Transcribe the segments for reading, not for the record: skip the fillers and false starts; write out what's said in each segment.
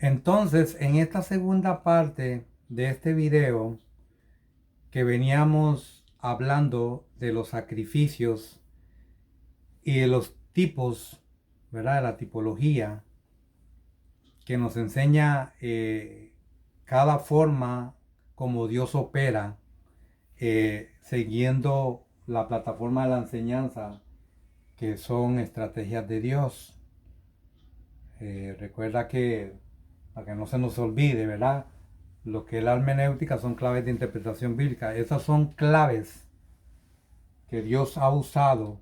Entonces, en esta segunda parte de este video que veníamos hablando de los sacrificios y de los tipos, ¿verdad? La tipología que nos enseña cada forma como Dios opera, siguiendo la plataforma de la enseñanza, que son estrategias de Dios. Recuerda que, para que no se nos olvide, ¿verdad? Lo que es la hermenéutica son claves de interpretación bíblica. Esas son claves que Dios ha usado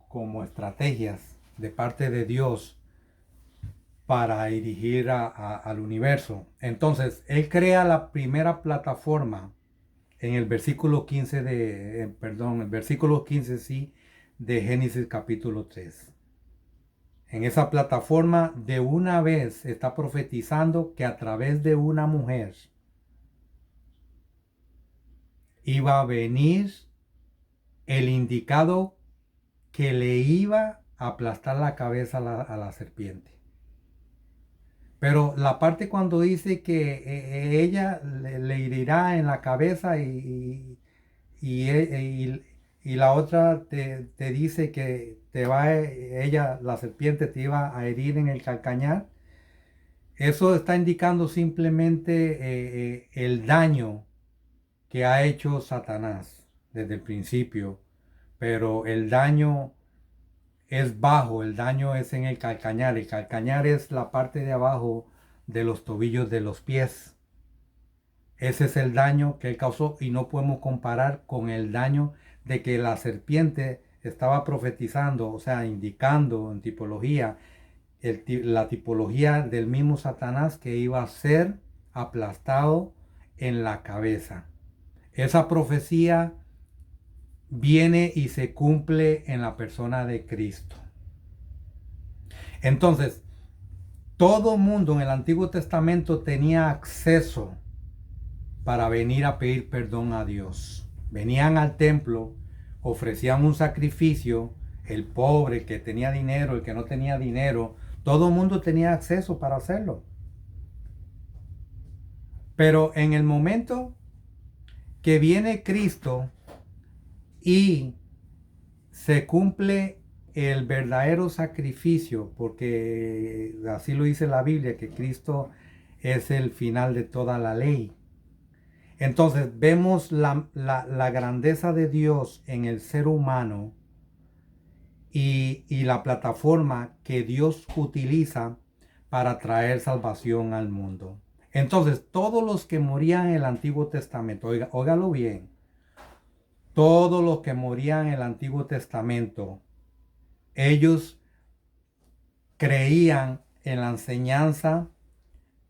como estrategias de parte de Dios para dirigir al universo. Entonces, Él crea la primera plataforma en el versículo 15 el versículo 15 sí, de Génesis capítulo 3. En esa plataforma de una vez está profetizando que a través de una mujer iba a venir el indicado que le iba a aplastar la cabeza a la serpiente. Pero la parte cuando dice que ella le herirá en la cabeza y la otra te dice que ella, la serpiente, te iba a herir en el calcañar, eso está indicando simplemente el daño que ha hecho Satanás desde el principio, pero el daño es bajo, el daño es en el calcañar es la parte de abajo de los tobillos de los pies. Ese es el daño que él causó y no podemos comparar con el daño de que la serpiente estaba profetizando, o sea, indicando en tipología, la tipología del mismo Satanás que iba a ser aplastado en la cabeza. Esa profecía viene y se cumple en la persona de Cristo. Entonces, todo mundo en el Antiguo Testamento tenía acceso para venir a pedir perdón a Dios. Venían al templo, ofrecían un sacrificio, el pobre, el que tenía dinero, el que no tenía dinero, todo el mundo tenía acceso para hacerlo. Pero en el momento que viene Cristo y se cumple el verdadero sacrificio, porque así lo dice la Biblia, que Cristo es el final de toda la ley. Entonces vemos la grandeza de Dios en el ser humano y la plataforma que Dios utiliza para traer salvación al mundo. Entonces todos los que morían en el Antiguo Testamento, óigalo bien, todos los que morían en el Antiguo Testamento, ellos creían en la enseñanza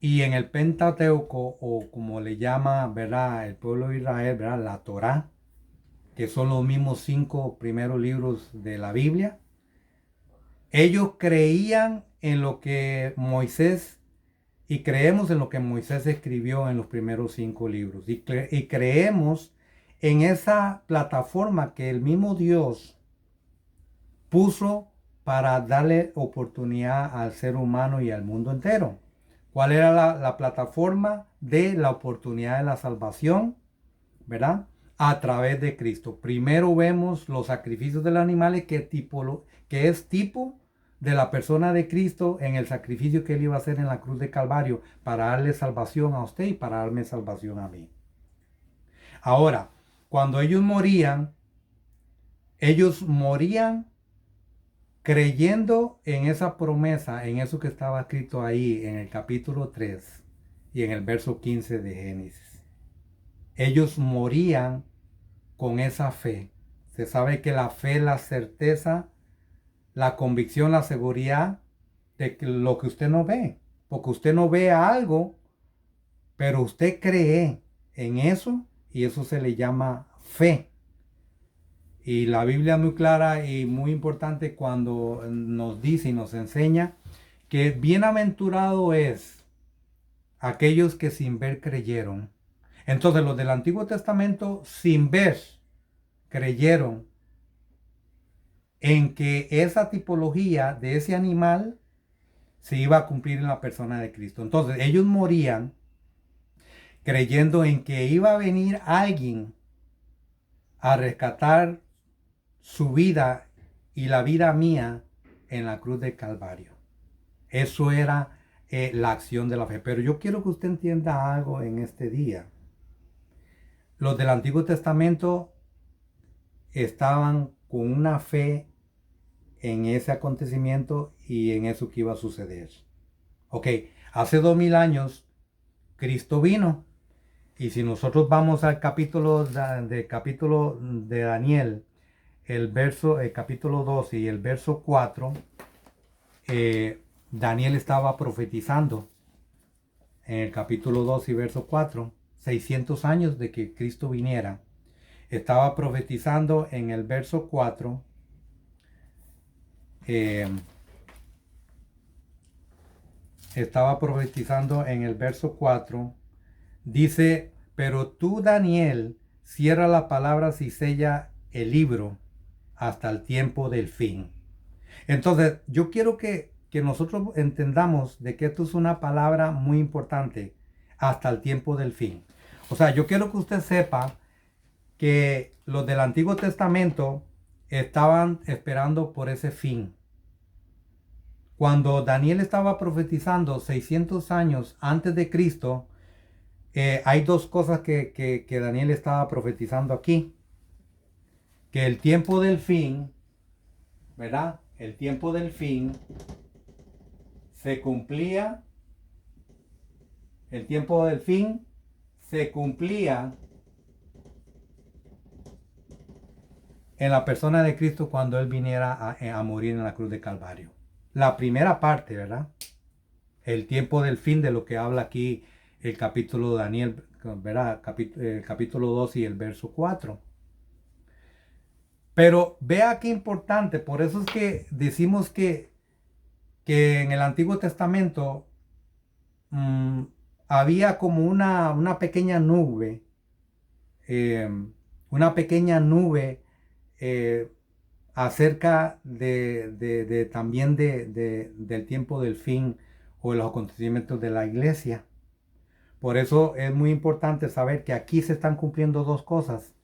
y en el Pentateuco, o como le llama, ¿verdad?, el pueblo de Israel, ¿verdad?, la Torá, que son los mismos 5 primeros libros de la Biblia. Ellos creían en lo que Moisés, y creemos en lo que Moisés escribió en los primeros 5 libros. Y creemos en esa plataforma que el mismo Dios puso para darle oportunidad al ser humano y al mundo entero. ¿Cuál era la plataforma de la oportunidad de la salvación? ¿Verdad? A través de Cristo. Primero vemos los sacrificios de los animales que es tipo de la persona de Cristo en el sacrificio que él iba a hacer en la cruz de Calvario para darle salvación a usted y para darme salvación a mí. Ahora, cuando ellos morían creyendo en esa promesa, en eso que estaba escrito ahí en el capítulo 3 y en el verso 15 de Génesis. Ellos morían con esa fe. Se sabe que la fe, la certeza, la convicción, la seguridad de lo que usted no ve. Porque usted no ve algo, pero usted cree en eso y eso se le llama fe. Y la Biblia es muy clara y muy importante cuando nos dice y nos enseña que bienaventurado es aquellos que sin ver creyeron. Entonces los del Antiguo Testamento sin ver creyeron en que esa tipología de ese animal se iba a cumplir en la persona de Cristo. Entonces ellos morían creyendo en que iba a venir alguien a rescatar su vida y la vida mía en la cruz del Calvario. Eso era la acción de la fe. Pero yo quiero que usted entienda algo en este día. Los del Antiguo Testamento estaban con una fe en ese acontecimiento y en eso que iba a suceder. Ok, hace 2000 años Cristo vino. Y si nosotros vamos al capítulo de Daniel, el capítulo 12 y el verso 4, Daniel estaba profetizando en el capítulo 2 y verso 4, 600 años de que Cristo viniera. Estaba profetizando en el verso 4, dice, pero tú, Daniel, cierra las palabras y sella el libro hasta el tiempo del fin. Entonces, yo quiero que nosotros entendamos de que esto es una palabra muy importante, hasta el tiempo del fin. O sea, yo quiero que usted sepa que los del Antiguo Testamento estaban esperando por ese fin. Cuando Daniel estaba profetizando 600 años antes de Cristo, hay dos cosas que Daniel estaba profetizando aquí. Que el tiempo del fin, ¿verdad? El tiempo del fin se cumplía. El tiempo del fin se cumplía en la persona de Cristo cuando Él viniera a morir en la cruz de Calvario. La primera parte, ¿verdad? El tiempo del fin de lo que habla aquí el capítulo de Daniel, ¿verdad? El capítulo 2 y el verso 4. Pero vea qué importante, por eso es que decimos que en el Antiguo Testamento había como una pequeña nube, eh, eh, acerca también del tiempo del fin o de los acontecimientos de la iglesia. Por eso es muy importante saber que aquí se están cumpliendo dos cosas.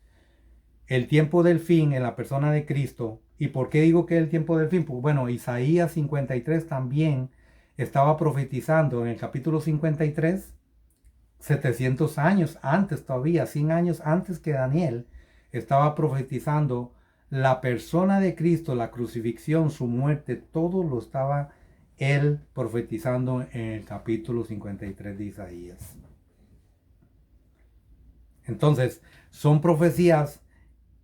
El tiempo del fin en la persona de Cristo. ¿Y por qué digo que es el tiempo del fin? Pues bueno, Isaías 53 también estaba profetizando en el capítulo 53, 700 años antes todavía, 100 años antes que Daniel, estaba profetizando la persona de Cristo, la crucifixión, su muerte, todo lo estaba él profetizando en el capítulo 53 de Isaías. Entonces, son profecías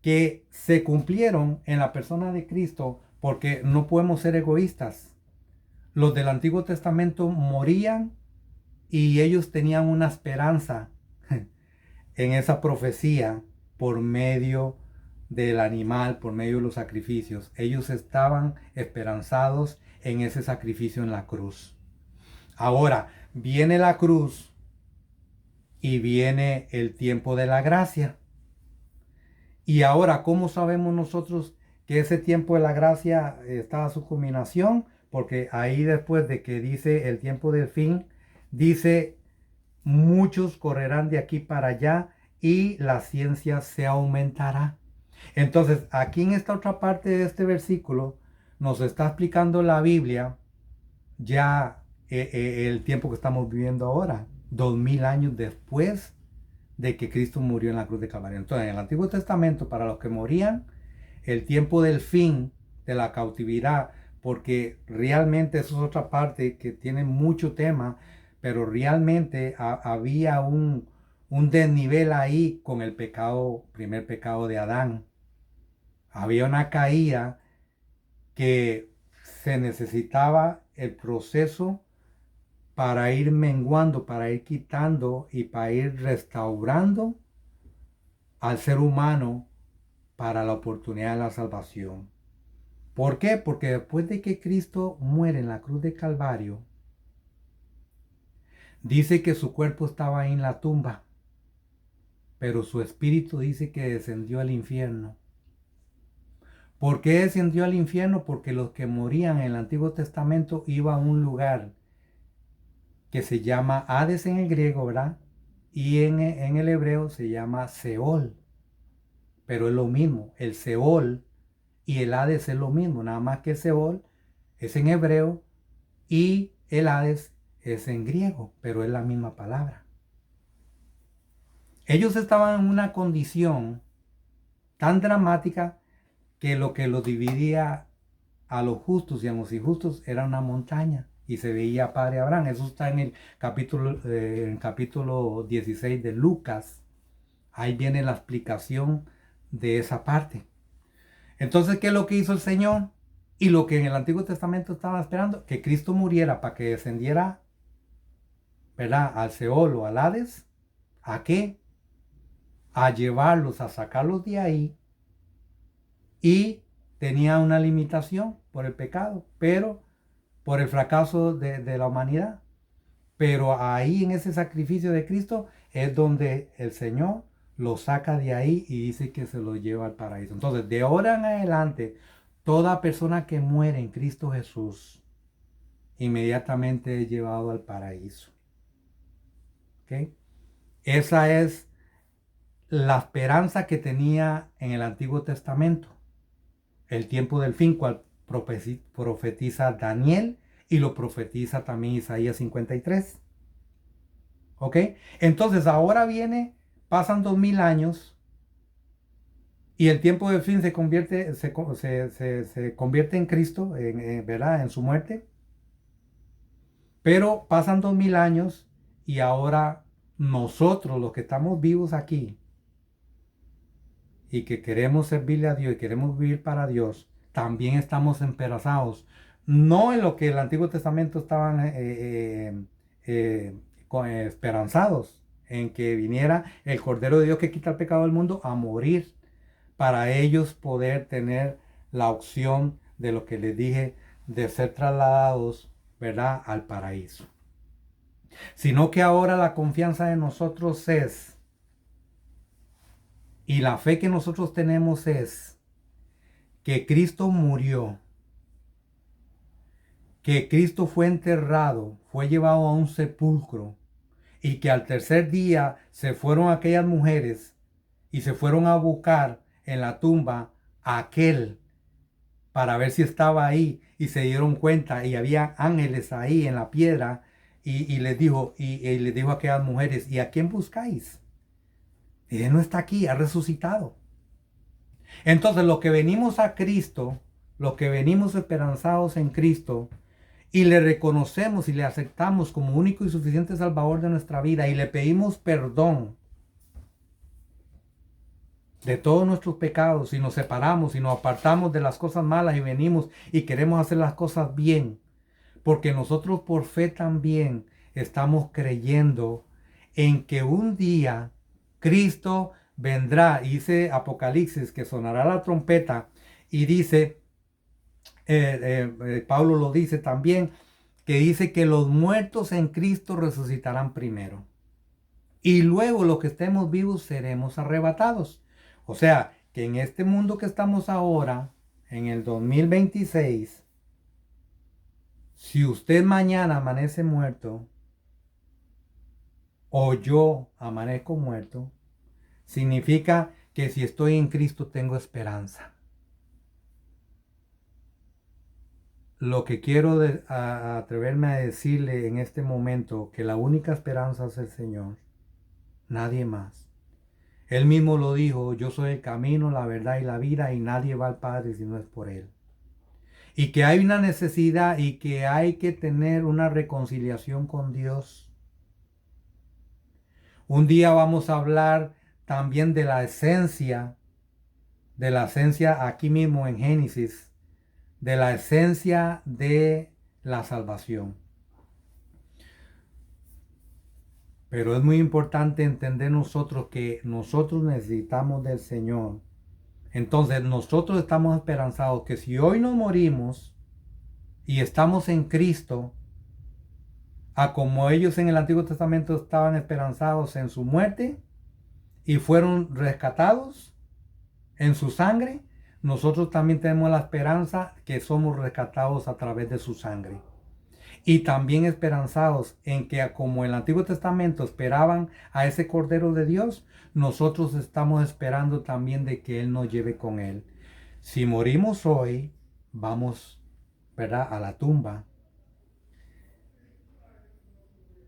que se cumplieron en la persona de Cristo porque no podemos ser egoístas. Los del Antiguo Testamento morían y ellos tenían una esperanza en esa profecía por medio del animal, por medio de los sacrificios. Ellos estaban esperanzados en ese sacrificio en la cruz. Ahora, viene la cruz y viene el tiempo de la gracia. Y ahora, ¿cómo sabemos nosotros que ese tiempo de la gracia está a su culminación? Porque ahí después de que dice el tiempo del fin, dice, muchos correrán de aquí para allá y la ciencia se aumentará. Entonces, aquí en esta otra parte de este versículo, nos está explicando la Biblia ya el tiempo que estamos viviendo ahora, 2000 años después de que Cristo murió en la cruz de Calvario. Entonces, en el Antiguo Testamento, para los que morían, el tiempo del fin de la cautividad, porque realmente eso es otra parte que tiene mucho tema, pero realmente había un desnivel ahí con el primer pecado de Adán. Había una caída que se necesitaba el proceso para ir menguando, para ir quitando y para ir restaurando al ser humano para la oportunidad de la salvación. ¿Por qué? Porque después de que Cristo muere en la cruz de Calvario, dice que su cuerpo estaba ahí en la tumba, pero su espíritu dice que descendió al infierno. ¿Por qué descendió al infierno? Porque los que morían en el Antiguo Testamento iban a un lugar que se llama Hades en el griego, ¿verdad? Y en el hebreo se llama Seol. Pero es lo mismo, el Seol y el Hades es lo mismo, nada más que el Seol es en hebreo y el Hades es en griego, pero es la misma palabra. Ellos estaban en una condición tan dramática que los dividía a los justos y a los injustos era una montaña y se veía Padre Abraham. Eso está en el capítulo 16 de Lucas. Ahí viene la explicación de esa parte. Entonces, ¿qué es lo que hizo el Señor? Y lo que en el Antiguo Testamento estaba esperando, que Cristo muriera para que descendiera, ¿verdad?, al Seol o al Hades. ¿A qué? A llevarlos, a sacarlos de ahí. Y tenía una limitación por el pecado, pero por el fracaso de la humanidad. Pero ahí en ese sacrificio de Cristo es donde el Señor lo saca de ahí y dice que se lo lleva al paraíso. Entonces, de ahora en adelante, toda persona que muere en Cristo Jesús inmediatamente es llevado al paraíso. ¿Ok? Esa es la esperanza que tenía en el Antiguo Testamento. El tiempo del fin, cual profetiza Daniel y lo profetiza también Isaías 53. ¿Ok? Entonces ahora viene, pasan 2000 años y el tiempo del fin se convierte, se convierte en Cristo, ¿verdad? En su muerte. Pero pasan 2000 años y ahora nosotros, los que estamos vivos aquí y que queremos servirle a Dios y queremos vivir para Dios, también estamos esperanzados. No en lo que el Antiguo Testamento estaban esperanzados, en que viniera el Cordero de Dios que quita el pecado del mundo a morir para ellos poder tener la opción de lo que les dije, de ser trasladados, ¿verdad?, al paraíso. Sino que ahora la confianza de nosotros es, y la fe que nosotros tenemos es, que Cristo murió, que Cristo fue enterrado, fue llevado a un sepulcro, y que al tercer día se fueron aquellas mujeres y se fueron a buscar en la tumba a aquel para ver si estaba ahí, y se dieron cuenta y había ángeles ahí en la piedra, y les dijo, y les dijo a aquellas mujeres: ¿y a quién buscáis? Él no está aquí, ha resucitado. Entonces, los que venimos a Cristo, los que venimos esperanzados en Cristo, y le reconocemos y le aceptamos como único y suficiente Salvador de nuestra vida, y le pedimos perdón de todos nuestros pecados, y nos separamos y nos apartamos de las cosas malas y venimos y queremos hacer las cosas bien, porque nosotros por fe también estamos creyendo en que un día Cristo vendrá. Y dice Apocalipsis que sonará la trompeta, y dice, Pablo lo dice también, que dice que los muertos en Cristo resucitarán primero. Y luego los que estemos vivos seremos arrebatados. O sea, que en este mundo que estamos ahora, en el 2026, si usted mañana amanece muerto, o yo amanezco muerto, significa que si estoy en Cristo tengo esperanza. Lo que quiero atreverme a decirle en este momento, que la única esperanza es el Señor, nadie más. Él mismo lo dijo: yo soy el camino, la verdad y la vida, y nadie va al Padre si no es por Él. Y que hay una necesidad y que hay que tener una reconciliación con Dios. Un día vamos a hablar también de la esencia aquí mismo en Génesis, de la esencia de la salvación. Pero es muy importante entender nosotros que nosotros necesitamos del Señor. Entonces nosotros estamos esperanzados que si hoy nos morimos y estamos en Cristo, a como ellos en el Antiguo Testamento estaban esperanzados en su muerte y fueron rescatados en su sangre, nosotros también tenemos la esperanza que somos rescatados a través de su sangre. Y también esperanzados en que como el Antiguo Testamento esperaban a ese Cordero de Dios, nosotros estamos esperando también de que Él nos lleve con Él. Si morimos hoy, vamos, ¿verdad?, a la tumba.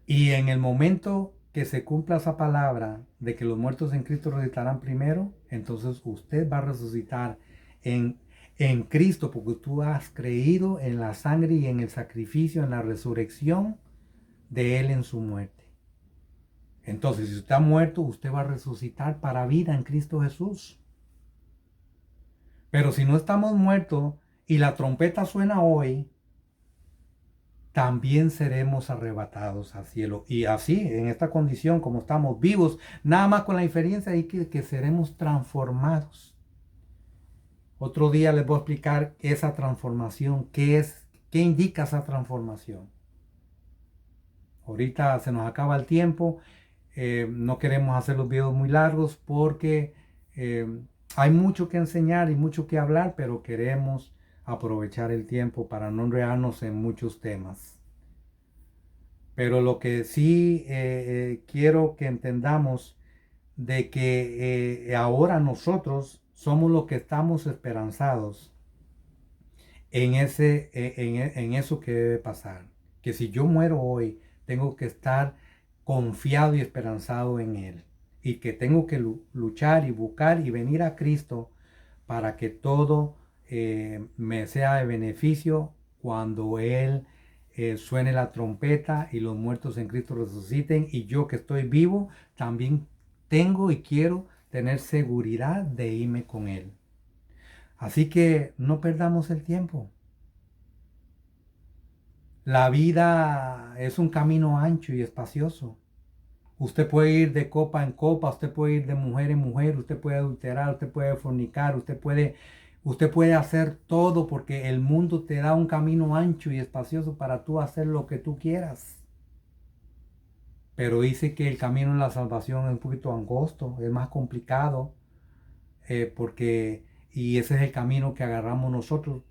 Y en el momento que se cumpla esa palabra de que los muertos en Cristo resucitarán primero, entonces usted va a resucitar en Cristo, porque tú has creído en la sangre y en el sacrificio, en la resurrección de Él en su muerte. Entonces, si usted ha muerto, usted va a resucitar para vida en Cristo Jesús. Pero si no estamos muertos y la trompeta suena hoy, también seremos arrebatados al cielo. Y así, en esta condición, como estamos vivos, nada más con la diferencia de que seremos transformados. Otro día les voy a explicar esa transformación, qué indica esa transformación. Ahorita se nos acaba el tiempo, no queremos hacer los videos muy largos porque hay mucho que enseñar y mucho que hablar, pero queremos aprovechar el tiempo para no enredarnos en muchos temas. Pero lo que sí quiero que entendamos de que ahora nosotros somos los que estamos esperanzados en eso que debe pasar. Que si yo muero hoy, tengo que estar confiado y esperanzado en Él. Y que tengo que luchar y buscar y venir a Cristo para que todo me sea de beneficio cuando Él suene la trompeta y los muertos en Cristo resuciten. Y yo que estoy vivo, también tengo y quiero tener seguridad de irme con Él. Así que no perdamos el tiempo. La vida es un camino ancho y espacioso. Usted puede ir de copa en copa, usted puede ir de mujer en mujer, usted puede adulterar, usted puede fornicar, usted puede hacer todo porque el mundo te da un camino ancho y espacioso para tú hacer lo que tú quieras. Pero dice que el camino de la salvación es un poquito angosto, es más complicado, y ese es el camino que agarramos nosotros.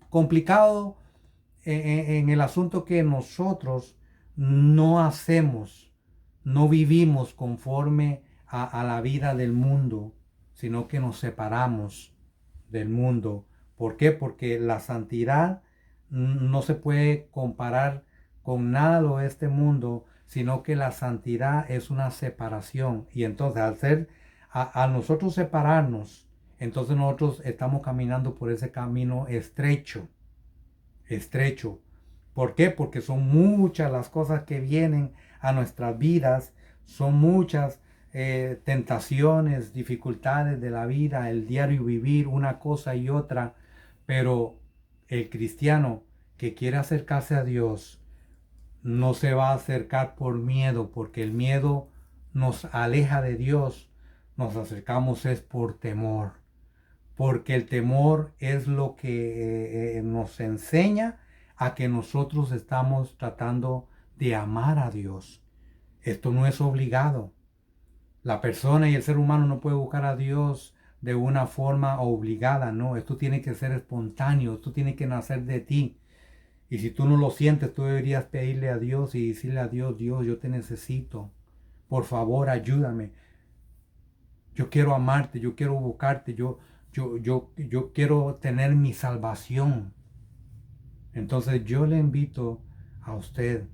Complicado en el asunto que nosotros no hacemos, no vivimos conforme a la vida del mundo, sino que nos separamos del mundo. ¿Por qué? Porque la santidad no se puede comparar con nada de este mundo, sino que la santidad es una separación. Y entonces al nosotros separarnos, entonces nosotros estamos caminando por ese camino estrecho. ¿Por qué? Porque son muchas las cosas que vienen a nuestras vidas, son muchas tentaciones, dificultades de la vida, el diario vivir, una cosa y otra, pero el cristiano que quiere acercarse a Dios no se va a acercar por miedo, porque el miedo nos aleja de Dios, nos acercamos es por temor, porque el temor es lo que nos enseña a que nosotros estamos tratando de amar a Dios. Esto no es obligado. La persona y el ser humano no puede buscar a Dios de una forma obligada, no. Esto tiene que ser espontáneo, esto tiene que nacer de ti. Y si tú no lo sientes, tú deberías pedirle a Dios y decirle a Dios, Dios, yo te necesito. Por favor, ayúdame. Yo quiero amarte, yo quiero buscarte, yo quiero tener mi salvación. Entonces yo le invito a usted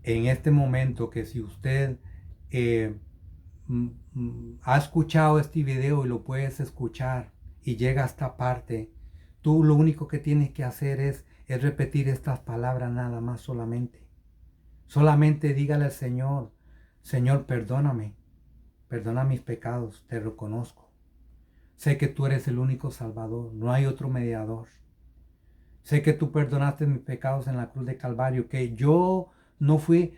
en este momento que si usted ha escuchado este video y lo puedes escuchar y llega a esta parte, tú lo único que tienes que hacer es repetir estas palabras nada más solamente. Solamente dígale al Señor, Señor, perdóname, perdona mis pecados, te reconozco. Sé que tú eres el único Salvador, no hay otro mediador. Sé que tú perdonaste mis pecados en la cruz de Calvario, que yo no fui,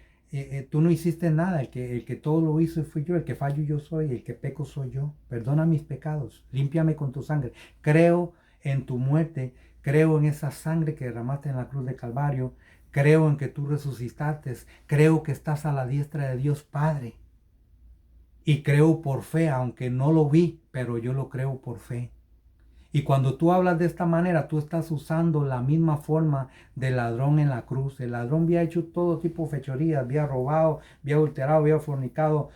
tú no hiciste nada, el que todo lo hizo fui yo, el que fallo yo soy, el que peco soy yo. Perdona mis pecados, límpiame con tu sangre. Creo en tu muerte, creo en esa sangre que derramaste en la cruz de Calvario, creo en que tú resucitaste, creo que estás a la diestra de Dios Padre. Y creo por fe, aunque no lo vi, pero yo lo creo por fe. Y cuando tú hablas de esta manera, tú estás usando la misma forma del ladrón en la cruz. El ladrón había hecho todo tipo de fechorías, había robado, había adulterado, había fornicado,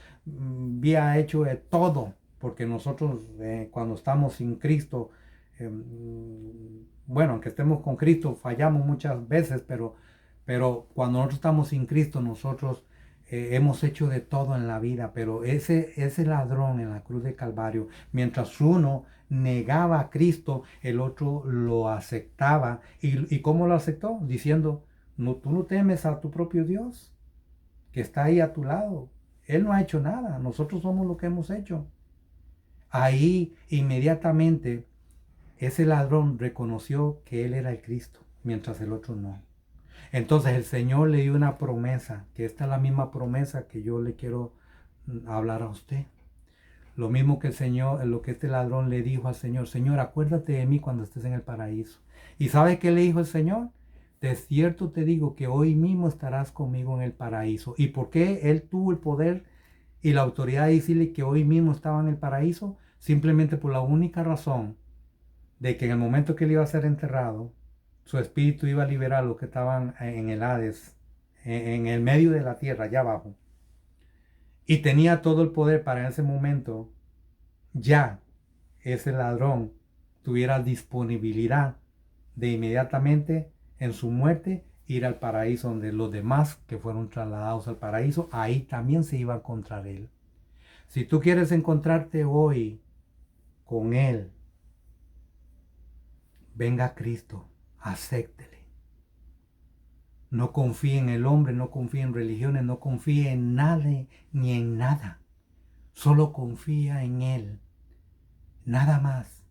había hecho de todo. Porque nosotros cuando estamos sin Cristo, bueno, aunque estemos con Cristo, fallamos muchas veces, pero cuando nosotros estamos sin Cristo, nosotros hemos hecho de todo en la vida. Pero ese ladrón en la cruz de Calvario, mientras uno negaba a Cristo, el otro lo aceptaba. ¿Y cómo lo aceptó? Diciendo, no, tú no temes a tu propio Dios, que está ahí a tu lado. Él no ha hecho nada, nosotros somos lo que hemos hecho. Ahí inmediatamente ese ladrón reconoció que él era el Cristo, mientras el otro no. Entonces el Señor le dio una promesa, que esta es la misma promesa que yo le quiero hablar a usted. Lo mismo que el Señor, lo que este ladrón le dijo al Señor: Señor, acuérdate de mí cuando estés en el paraíso. ¿Y sabe qué le dijo el Señor? De cierto te digo que hoy mismo estarás conmigo en el paraíso. ¿Y por qué él tuvo el poder y la autoridad de decirle que hoy mismo estaba en el paraíso? Simplemente por la única razón de que en el momento que él iba a ser enterrado, su espíritu iba a liberar a los que estaban en el Hades, en el medio de la tierra, allá abajo. Y tenía todo el poder para en ese momento ya ese ladrón tuviera disponibilidad de inmediatamente en su muerte ir al paraíso, donde los demás que fueron trasladados al paraíso, ahí también se iba a encontrar él. Si tú quieres encontrarte hoy con él, venga a Cristo, acéptele. No confíe en el hombre, no confíe en religiones, no confíe en nadie ni en nada. Solo confía en Él. Nada más.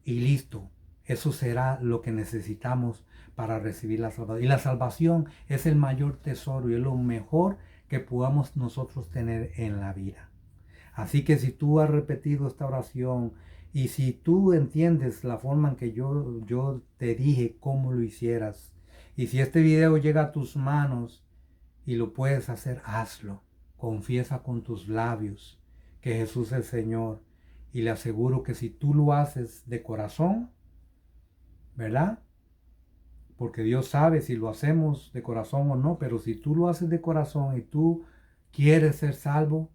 Y listo. Eso será lo que necesitamos para recibir la salvación. Y la salvación es el mayor tesoro y es lo mejor que podamos nosotros tener en la vida. Así que si tú has repetido esta oración y si tú entiendes la forma en que yo te dije cómo lo hicieras, y si este video llega a tus manos y lo puedes hacer, hazlo. Confiesa con tus labios que Jesús es el Señor. Y le aseguro que si tú lo haces de corazón, ¿verdad? Porque Dios sabe si lo hacemos de corazón o no, pero si tú lo haces de corazón y tú quieres ser salvo,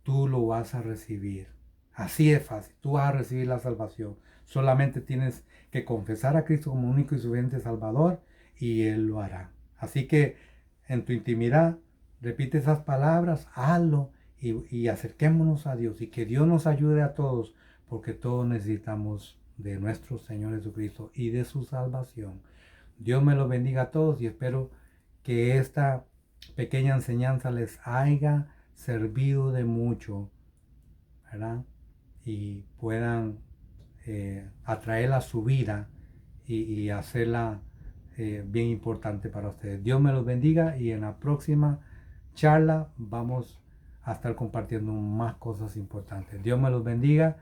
tú lo vas a recibir. Así es fácil, tú vas a recibir la salvación. Solamente tienes que confesar a Cristo como único y suficiente Salvador y Él lo hará. Así que en tu intimidad, repite esas palabras, hazlo y acerquémonos a Dios y que Dios nos ayude a todos, porque todos necesitamos de nuestro Señor Jesucristo y de su salvación. Dios me los bendiga a todos y espero que esta pequeña enseñanza les haya servido de mucho, ¿verdad? Y puedan atraerla a su vida y hacerla bien importante para ustedes. Dios me los bendiga y en la próxima charla vamos a estar compartiendo más cosas importantes. Dios me los bendiga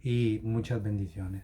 y muchas bendiciones.